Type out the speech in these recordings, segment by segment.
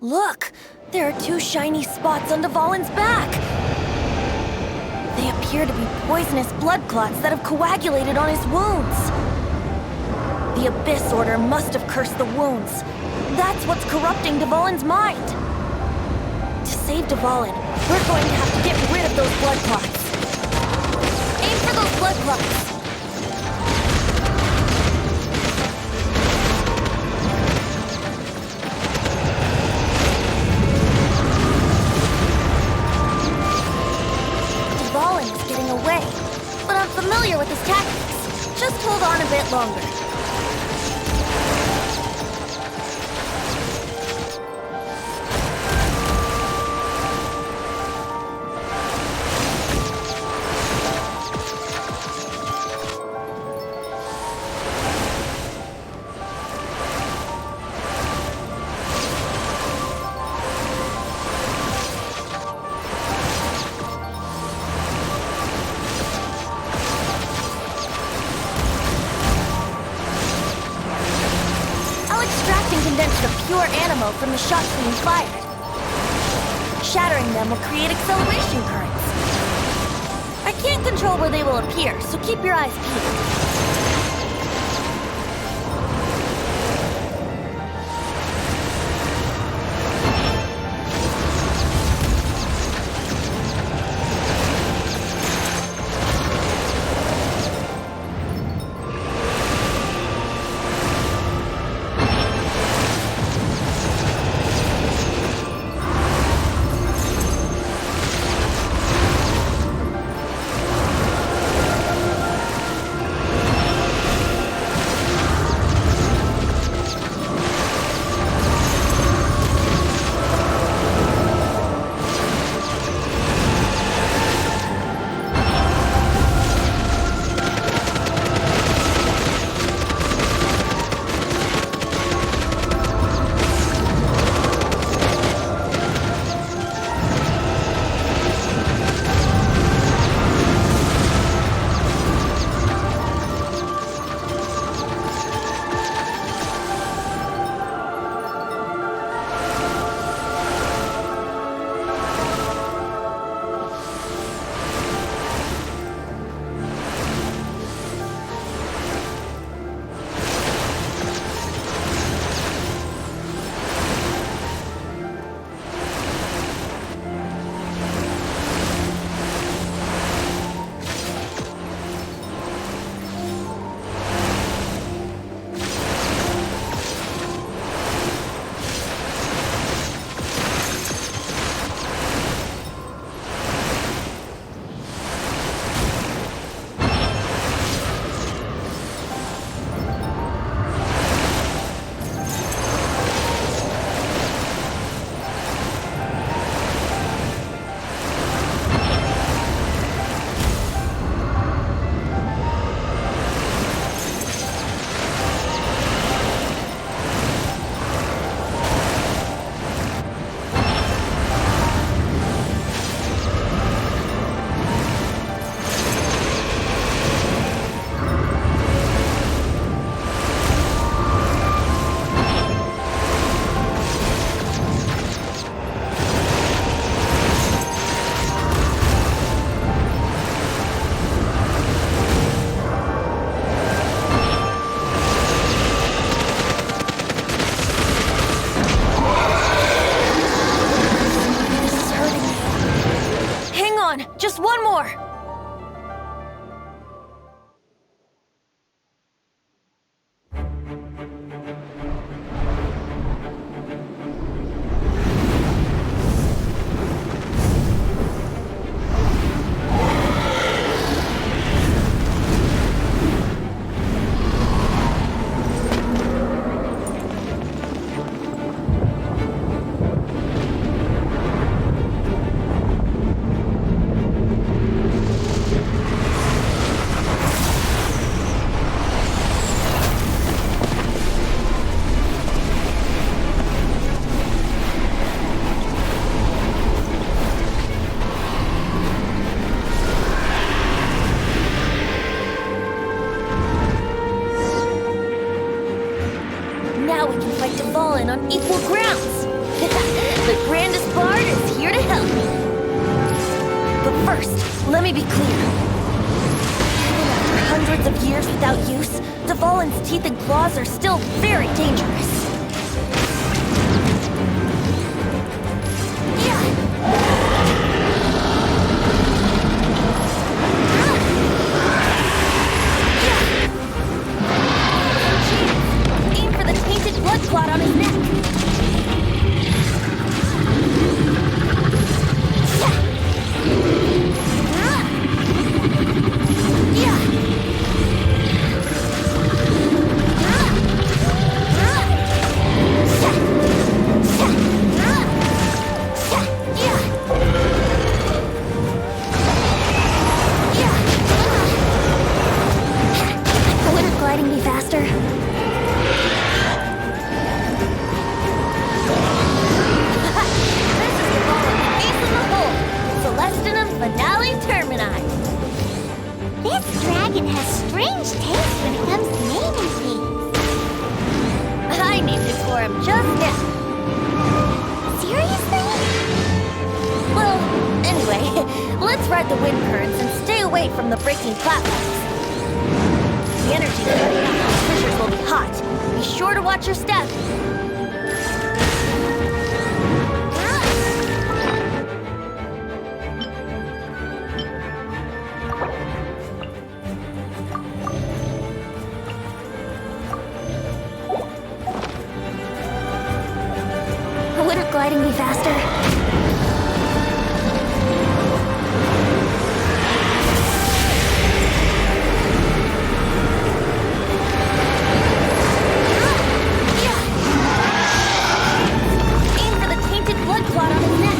Look! There are two shiny spots on Dvalin's back! They appear to be poisonous blood clots that have coagulated on his wounds. The Abyss Order must have cursed the wounds. That's what's corrupting Dvalin's mind. To save Dvalin, we're going to have to get rid of those blood clots. Aim for those blood clots. Dvalin is getting away, but I'm familiar with his tactics. Just hold on a bit longer. Pure animal from the shots being fired. Shattering them will create acceleration currents. I can't control where they will appear, so keep your eyes peeled. Just one more! Now we can fight Dvalin on equal grounds! The grandest bard is here to help. But first, let me be clear. Even after hundreds of years without use, Dvalin's teeth and claws are still very dangerous. Aim for the tainted blood clot on his neck. Wouldn't gliding be faster? This is the ball of the ace in the hole. Celestinum Finale Termini. This dragon has strange taste when it comes to naming things. I named it for him just now. Seriously? Well, anyway, let's ride the wind currents and stay away from the breaking platforms. The energy coming out from the fissures will be hot. Be sure to watch your step. Wouldn't gliding be faster? Aim for the tainted blood clot on his neck.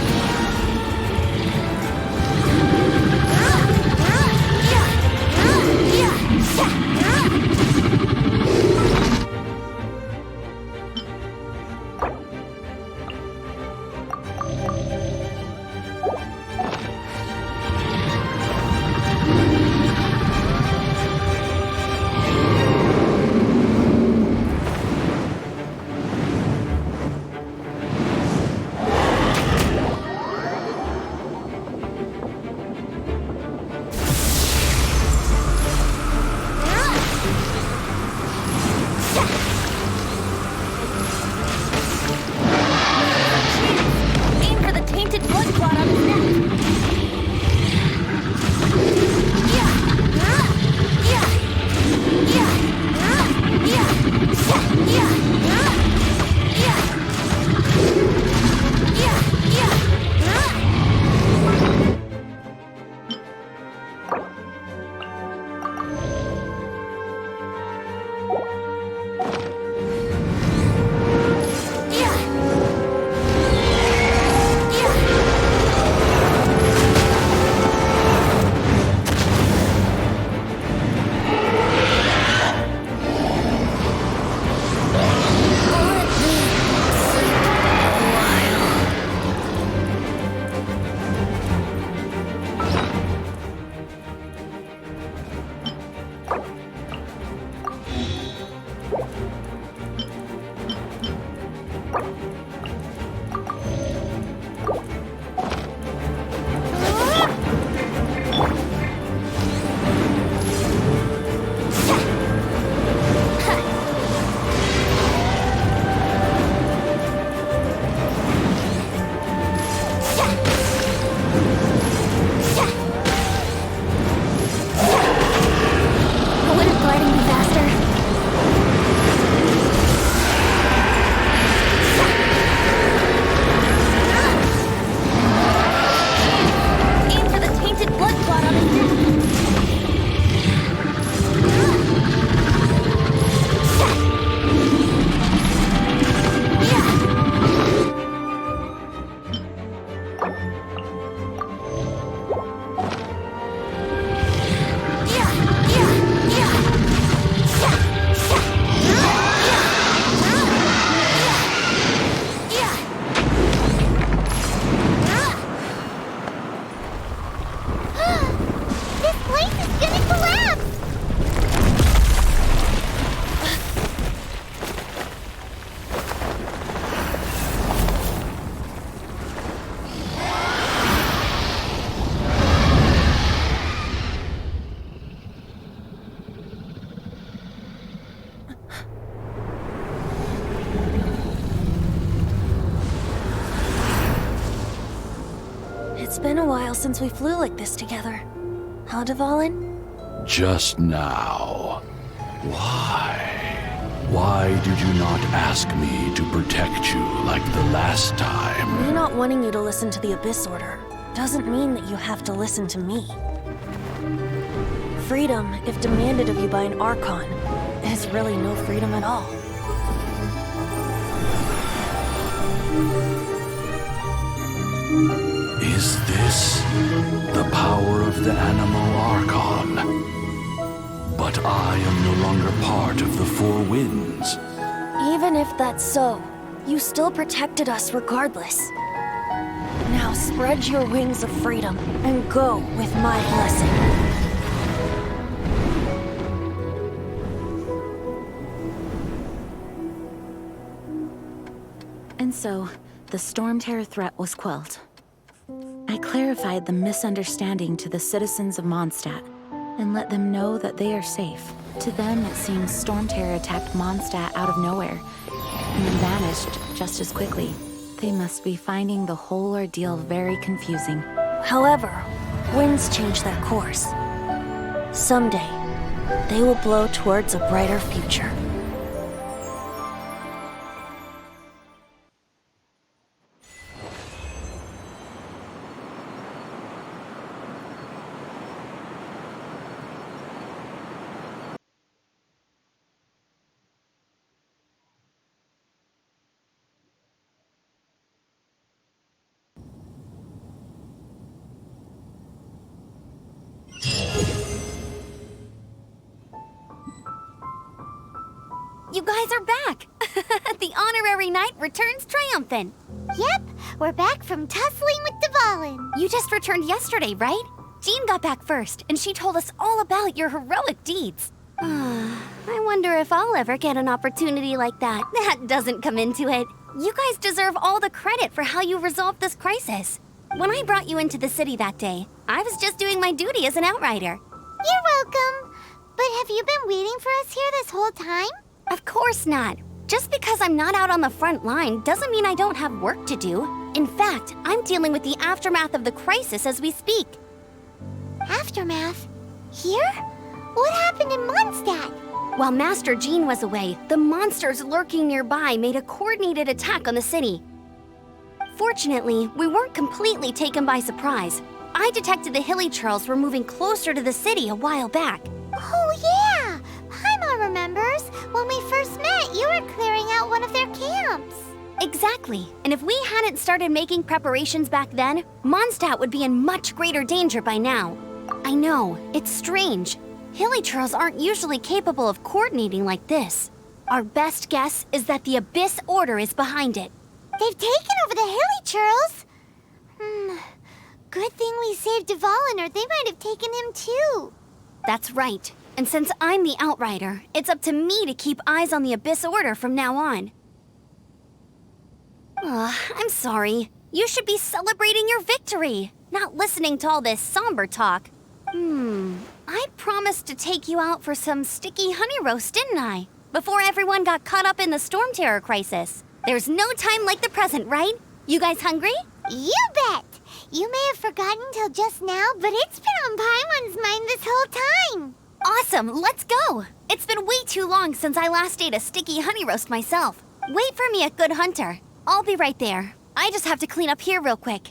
been a while since we flew like this together. Huh, Dvalin? Just now. Why? Why did you not ask me to protect you like the last time? Me not wanting you to listen to the Abyss Order doesn't mean that you have to listen to me. Freedom, if demanded of you by an Archon, is really no freedom at all. Is this the power of the Animal Archon? But I am no longer part of the Four Winds. Even if that's so, you still protected us regardless. Now spread your wings of freedom and go with my blessing. And so, the Stormterror threat was quelled. I clarified the misunderstanding to the citizens of Mondstadt and let them know that they are safe. To them, it seems Stormterror attacked Mondstadt out of nowhere and then vanished just as quickly. They must be finding the whole ordeal very confusing. However, winds change their course. Someday, they will blow towards a brighter future. You guys are back! The honorary knight returns triumphant. Yep, we're back from tussling with Dvalin. You just returned yesterday, right? Jean got back first, and she told us all about your heroic deeds. I wonder if I'll ever get an opportunity like that. That doesn't come into it. You guys deserve all the credit for how you resolved this crisis. When I brought you into the city that day, I was just doing my duty as an outrider. You're welcome. But have you been waiting for us here this whole time? Of course not. Just because I'm not out on the front line doesn't mean I don't have work to do. In fact, I'm dealing with the aftermath of the crisis as we speak. Aftermath? Here? What happened in Mondstadt? While Master Jean was away, the monsters lurking nearby made a coordinated attack on the city. Fortunately, we weren't completely taken by surprise. I detected the Hilly Churls were moving closer to the city a while back. Oh yeah! Paimon remembers. When we first met, you were clearing out one of their camps. Exactly. And if we hadn't started making preparations back then, Mondstadt would be in much greater danger by now. I know, it's strange. Hilly Churls aren't usually capable of coordinating like this. Our best guess is that the Abyss Order is behind it. They've taken over the Hilly Churls? Good thing we saved Dvalin, or they might have taken him too. That's right. And since I'm the Outrider, it's up to me to keep eyes on the Abyss Order from now on. I'm sorry. You should be celebrating your victory, not listening to all this somber talk. I promised to take you out for some sticky honey roast, didn't I? Before everyone got caught up in the Stormterror crisis. There's no time like the present, right? You guys hungry? You bet! You may have forgotten till just now, but it's been on Paimon's mind this whole time. Awesome, let's go! It's been way too long since I last ate a sticky honey roast myself. Wait for me at Good Hunter. I'll be right there. I just have to clean up here real quick.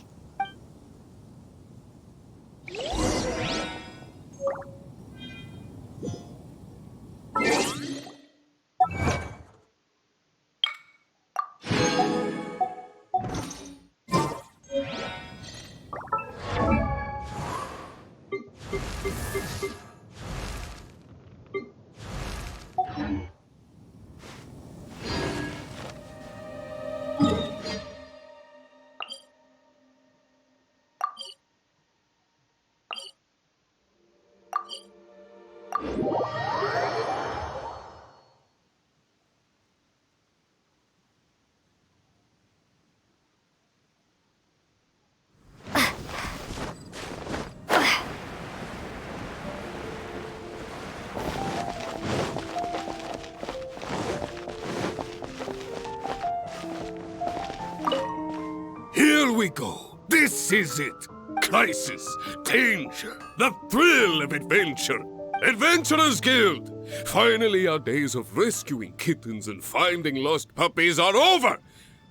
Here we go. This is it. crisis, danger, the thrill of adventure. Adventurers Guild! Finally, our days of rescuing kittens and finding lost puppies are over!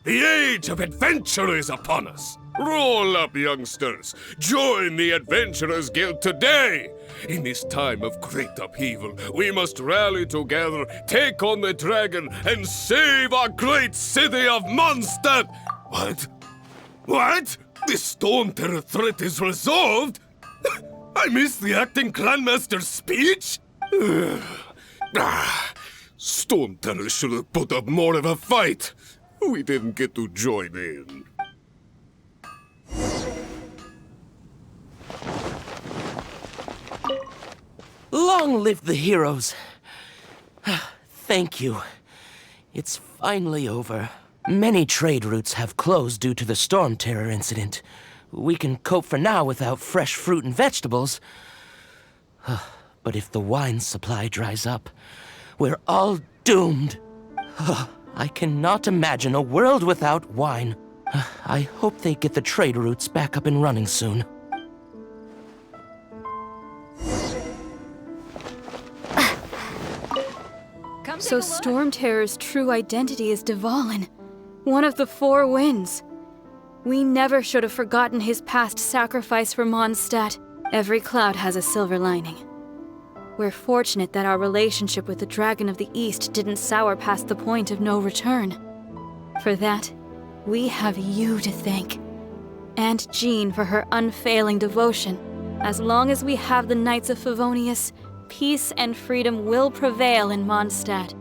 The age of adventure is upon us! Roll up, youngsters! Join the Adventurers Guild today! In this time of great upheaval, we must rally together, take on the dragon, and save our great city of Mondstadt! What? What? The Stormterror threat is resolved? I missed the acting clanmaster's speech? Stormterror should have put up more of a fight. We didn't get to join in. Long live the heroes. Thank you. It's finally over. Many trade routes have closed due to the Stormterror incident. We can cope for now without fresh fruit and vegetables. But if the wine supply dries up, we're all doomed. I cannot imagine a world without wine. I hope they get the trade routes back up and running soon. So Stormterror's true identity is Dvalin, one of the Four Winds. We never should have forgotten his past sacrifice for Mondstadt. Every cloud has a silver lining. We're fortunate that our relationship with the Dragon of the East didn't sour past the point of no return. For that, we have you to thank. And Jean for her unfailing devotion. As long as we have the Knights of Favonius, peace and freedom will prevail in Mondstadt.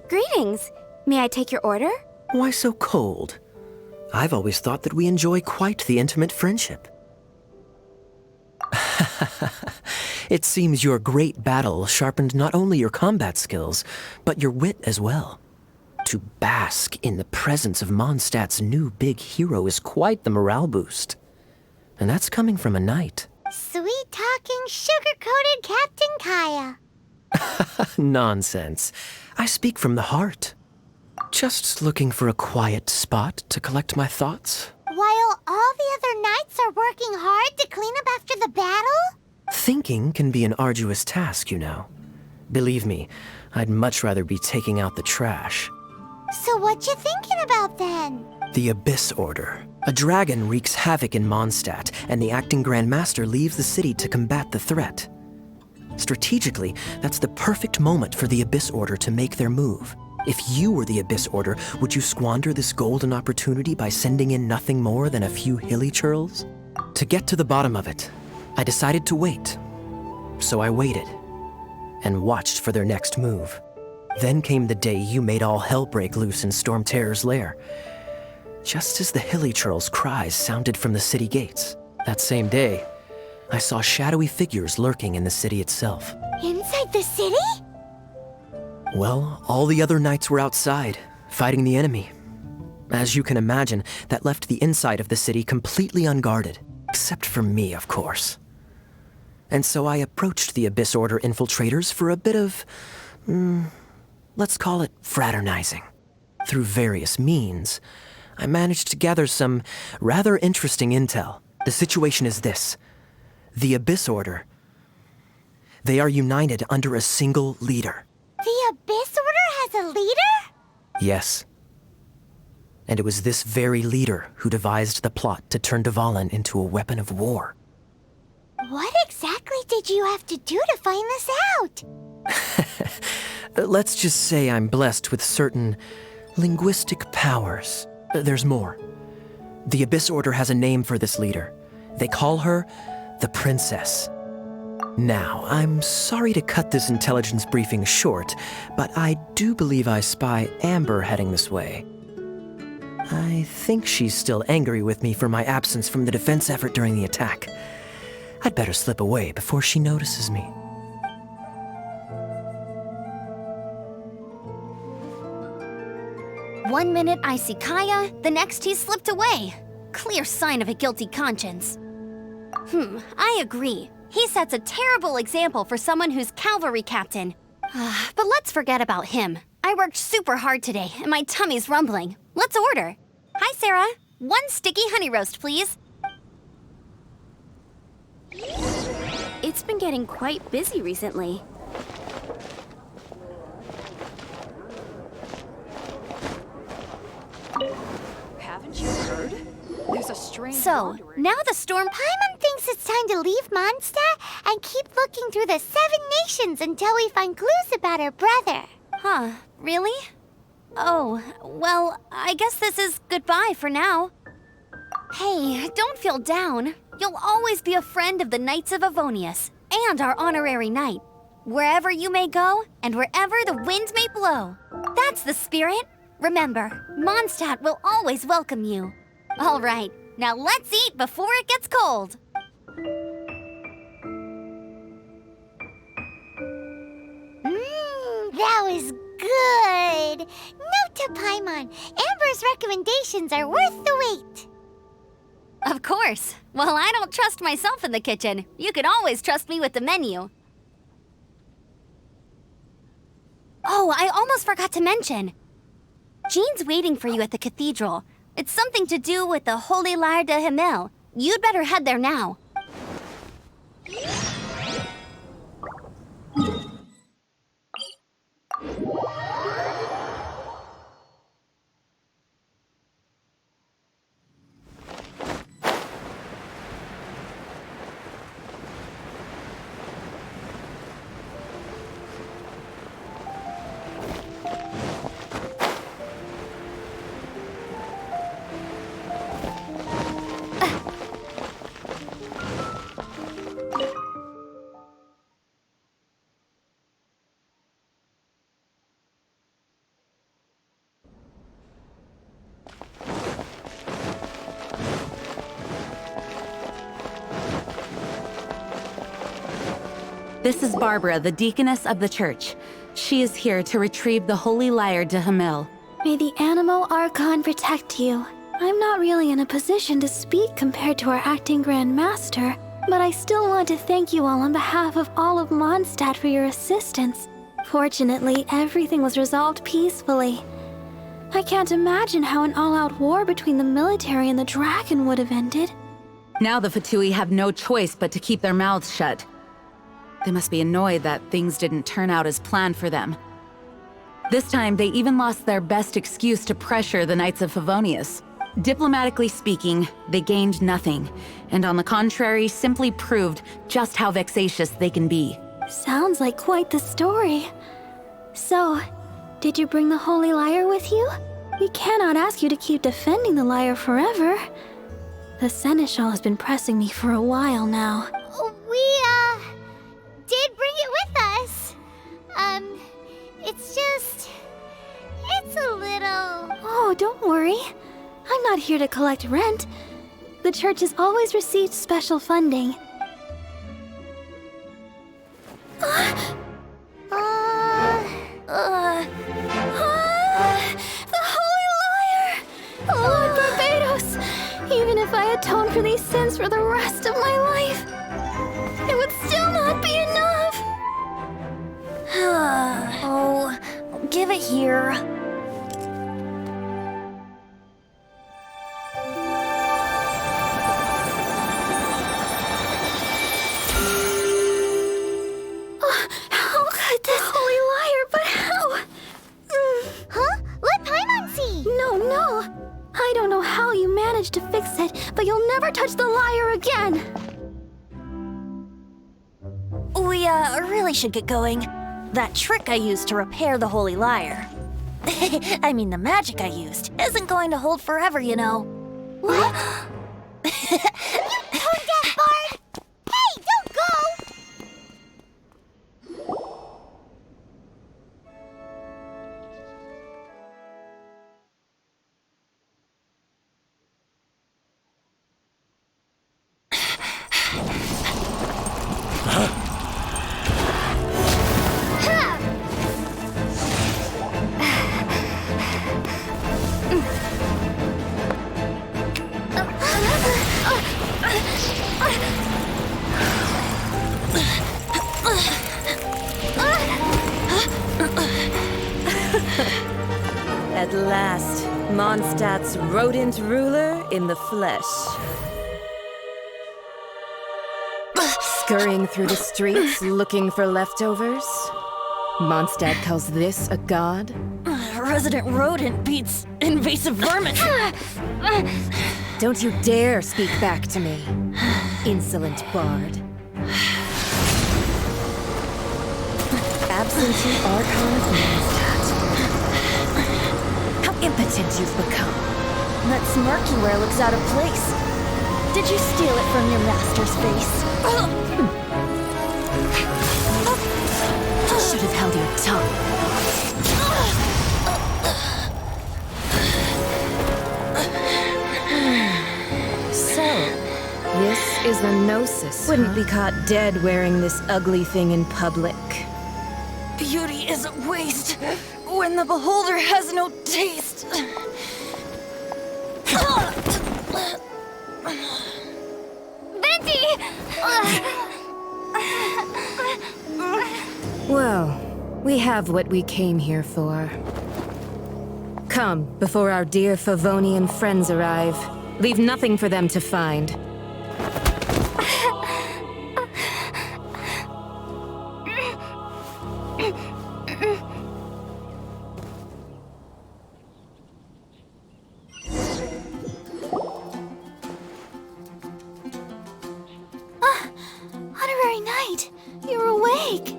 Greetings. May I take your order? Why so cold? I've always thought that we enjoy quite the intimate friendship. It seems your great battle sharpened not only your combat skills, but your wit as well. To bask in the presence of Mondstadt's new big hero is quite the morale boost. And that's coming from a knight. Sweet-talking, sugar-coated Captain Kaya. Nonsense. I speak from the heart. Just looking for a quiet spot to collect my thoughts. While all the other knights are working hard to clean up after the battle? Thinking can be an arduous task, you know. Believe me, I'd much rather be taking out the trash. So what you thinking about then? The Abyss Order. A dragon wreaks havoc in Mondstadt, and the acting Grand Master leaves the city to combat the threat. Strategically, that's the perfect moment for the Abyss Order to make their move. If you were the Abyss Order, would you squander this golden opportunity by sending in nothing more than a few hilly churls? To get to the bottom of it, I decided to wait. So I waited, and watched for their next move. Then came the day you made all hell break loose in Stormterror's lair. Just as the hilly churls' cries sounded from the city gates. That same day, I saw shadowy figures lurking in the city itself. Inside the city? Well, all the other knights were outside, fighting the enemy. As you can imagine, that left the inside of the city completely unguarded. Except for me, of course. And so I approached the Abyss Order infiltrators for a bit of, let's call it fraternizing. Through various means, I managed to gather some rather interesting intel. The situation is this. The Abyss Order. They are united under a single leader. The Abyss Order has a leader? Yes. And it was this very leader who devised the plot to turn Dvalin into a weapon of war. What exactly did you have to do to find this out? Let's just say I'm blessed with certain linguistic powers. There's more. The Abyss Order has a name for this leader. They call her the Princess. Now, I'm sorry to cut this intelligence briefing short, but I do believe I spy Amber heading this way. I think she's still angry with me for my absence from the defense effort during the attack. I'd better slip away before she notices me. One minute I see Kaya, the next he's slipped away. Clear sign of a guilty conscience. I agree. He sets a terrible example for someone who's cavalry captain. But let's forget about him. I worked super hard today, and my tummy's rumbling. Let's order. Hi, Sarah. 1 sticky honey roast, please. It's been getting quite busy recently. Haven't you heard? There's a strange So, wandering. now the storm... Paimon thinks it's time to leave Mondstadt and keep looking through the 7 nations until we find clues about her brother. Huh, really? Oh, well, I guess this is goodbye for now. Hey, don't feel down. You'll always be a friend of the Knights of Avonius and our honorary knight. Wherever you may go and wherever the wind may blow. That's the spirit. Remember, Mondstadt will always welcome you. All right, now let's eat before it gets cold. That was good. Note to Paimon, Amber's recommendations are worth the wait. Of course. Well, I don't trust myself in the kitchen. You can always trust me with the menu. Oh, I almost forgot to mention. Jean's waiting for you at the cathedral. It's something to do with the Holy Lyre de Himmel. You'd better head there now. This is Barbara, the deaconess of the church. She is here to retrieve the Holy Lyre de Himmel. May the Animo Archon protect you. I'm not really in a position to speak compared to our acting Grand Master, but I still want to thank you all on behalf of all of Mondstadt for your assistance. Fortunately, everything was resolved peacefully. I can't imagine how an all-out war between the military and the dragon would have ended. Now the Fatui have no choice but to keep their mouths shut. They must be annoyed that things didn't turn out as planned for them. This time, they even lost their best excuse to pressure the Knights of Favonius. Diplomatically speaking, they gained nothing, and on the contrary, simply proved just how vexatious they can be. Sounds like quite the story. So, did you bring the Holy Lyre with you? We cannot ask you to keep defending the lyre forever. The Seneschal has been pressing me for a while now. We, did bring it with us. It's a little... Oh, don't worry. I'm not here to collect rent. The church has always received special funding. The Holy Lyre! Lord Barbados! Even if I atone for these sins for the rest of my life, it would still not be enough! Oh, give it here. How could this Holy Lyre, but how? Huh? Let Paimon see! No. I don't know how you managed to fix it, but you'll never touch the lyre again! We, really should get going. That trick I used to repair the Holy Lyre. I mean, the magic I used isn't going to hold forever, you know. What? Tone-deaf bard! Hey, don't go! At last, Mondstadt's rodent ruler in the flesh. Scurrying through the streets looking for leftovers? Mondstadt calls this a god? Resident rodent beats invasive vermin. Don't you dare speak back to me, insolent bard. Absentee Archon of Mondstadt. How impotent you've become. That smirky wear looks out of place. Did you steal it from your master's face? Should have held your tongue. So, this is the Gnosis. Wouldn't be caught dead wearing this ugly thing in public. Beauty is a waste when the beholder has no taste. Venti! Well, we have what we came here for. Come, before our dear Favonian friends arrive. Leave nothing for them to find. Honorary Knight, you're awake.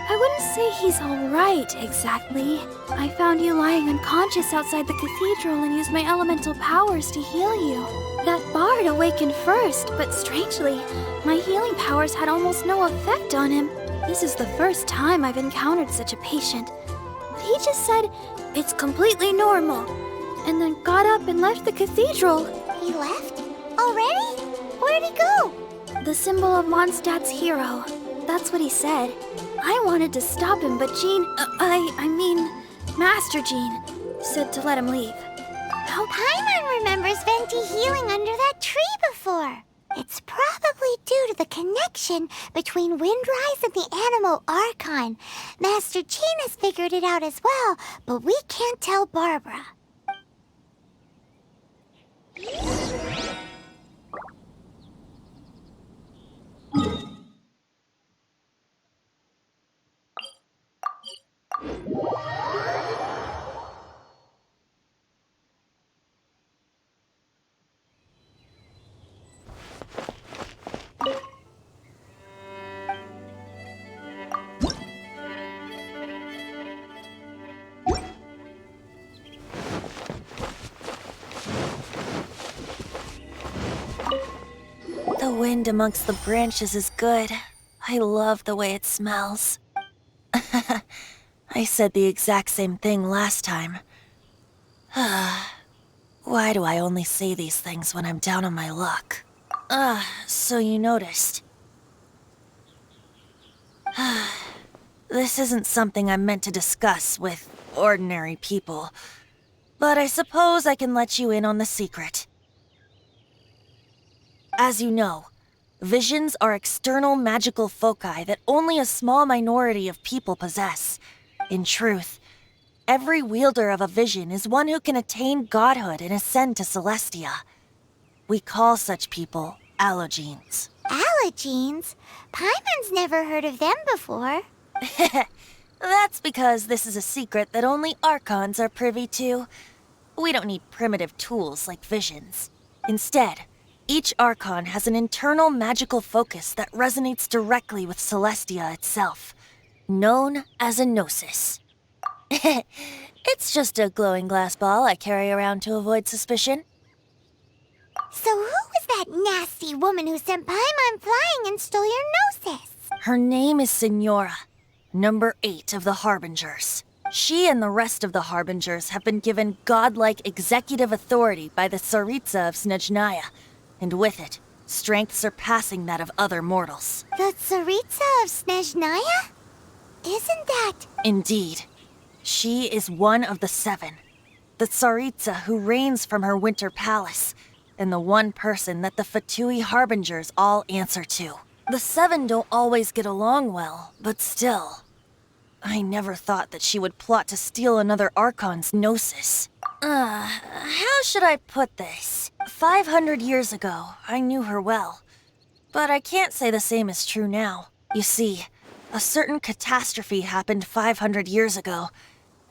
I wouldn't say he's all right, exactly. I found you lying unconscious outside the cathedral and used my elemental powers to heal you. That bard awakened first, but strangely, my healing powers had almost no effect on him. This is the first time I've encountered such a patient. But he just said, it's completely normal, and then got up and left the cathedral. He left? Already? Where'd he go? The symbol of Mondstadt's hero. That's what he said. I wanted to stop him, but Master Jean, said to let him leave. How Paimon remembers Venti healing under that tree before. It's probably due to the connection between Windrise and the Animal Archon. Master Jean has figured it out as well, but we can't tell Barbara. The wind amongst the branches is good. I love the way it smells. I said the exact same thing last time. Why do I only say these things when I'm down on my luck? So you noticed. This isn't something I'm meant to discuss with ordinary people, but I suppose I can let you in on the secret. As you know, visions are external magical foci that only a small minority of people possess. In truth, every wielder of a vision is one who can attain godhood and ascend to Celestia. We call such people allogenes. Allogenes? Paimon's never heard of them before. That's because this is a secret that only Archons are privy to. We don't need primitive tools like visions. Instead, each Archon has an internal magical focus that resonates directly with Celestia itself, known as a Gnosis. It's just a glowing glass ball I carry around to avoid suspicion. So who was that nasty woman who sent Paimon flying and stole your Gnosis? Her name is Signora, number 8 of the Harbingers. She and the rest of the Harbingers have been given godlike executive authority by the Tsaritsa of Snezhnaya, and with it, strength surpassing that of other mortals. The Tsaritsa of Snezhnaya? Isn't that... Indeed. She is one of the 7. The Tsaritsa who reigns from her winter palace. and the one person that the Fatui Harbingers all answer to. The Seven don't always get along well, but still. I never thought that she would plot to steal another Archon's Gnosis. How should I put this? 500 years ago, I knew her well. But I can't say the same is true now. You see, a certain catastrophe happened 500 years ago,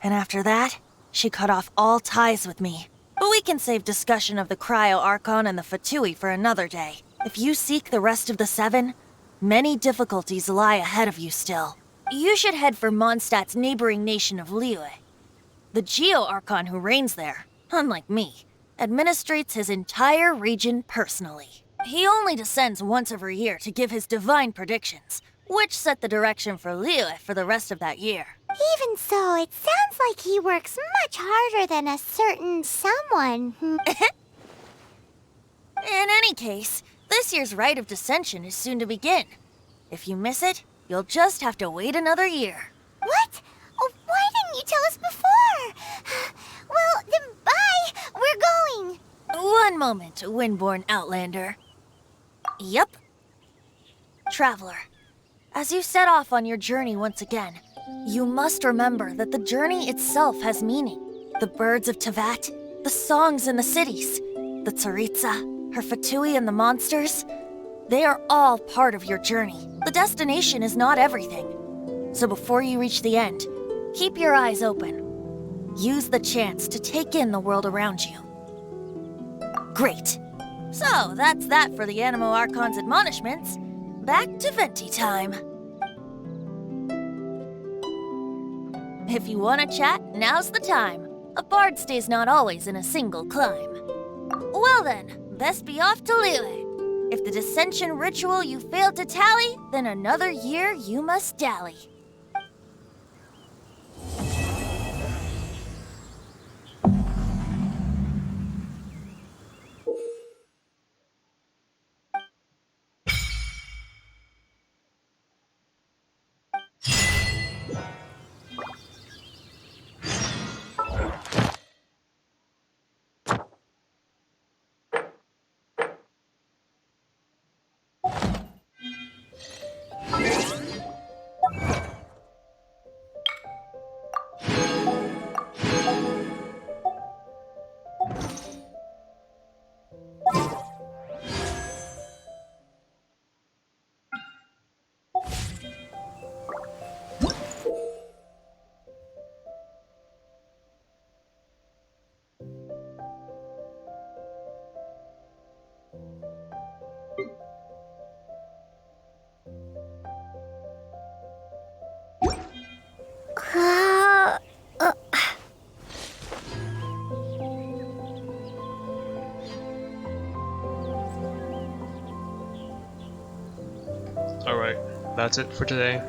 and after that, she cut off all ties with me. But we can save discussion of the Cryo Archon and the Fatui for another day. If you seek the rest of the Seven, many difficulties lie ahead of you still. You should head for Mondstadt's neighboring nation of Liyue. The Geo-Archon who reigns there, unlike me, administrates his entire region personally. He only descends once every year to give his divine predictions, which set the direction for Liyue for the rest of that year. Even so, it sounds like he works much harder than a certain someone. In any case, this year's Rite of Descension is soon to begin. If you miss it, you'll just have to wait another year. What? Oh, why didn't you tell us before? Well, then bye! We're going! One moment, Windborn Outlander. Yep. Traveler, as you set off on your journey once again, you must remember that the journey itself has meaning. The birds of Tevat, the songs in the cities, the Tsaritsa, her Fatui and the monsters, they are all part of your journey. The destination is not everything. So before you reach the end, keep your eyes open. Use the chance to take in the world around you. Great. So that's that for the Animo Archon's admonishments. Back to Venti time. If you want to chat, now's the time. A bard stays not always in a single climb. Well then, best be off to Liyue. If the dissension ritual you failed to tally, then another year you must dally. Alright, that's it for today.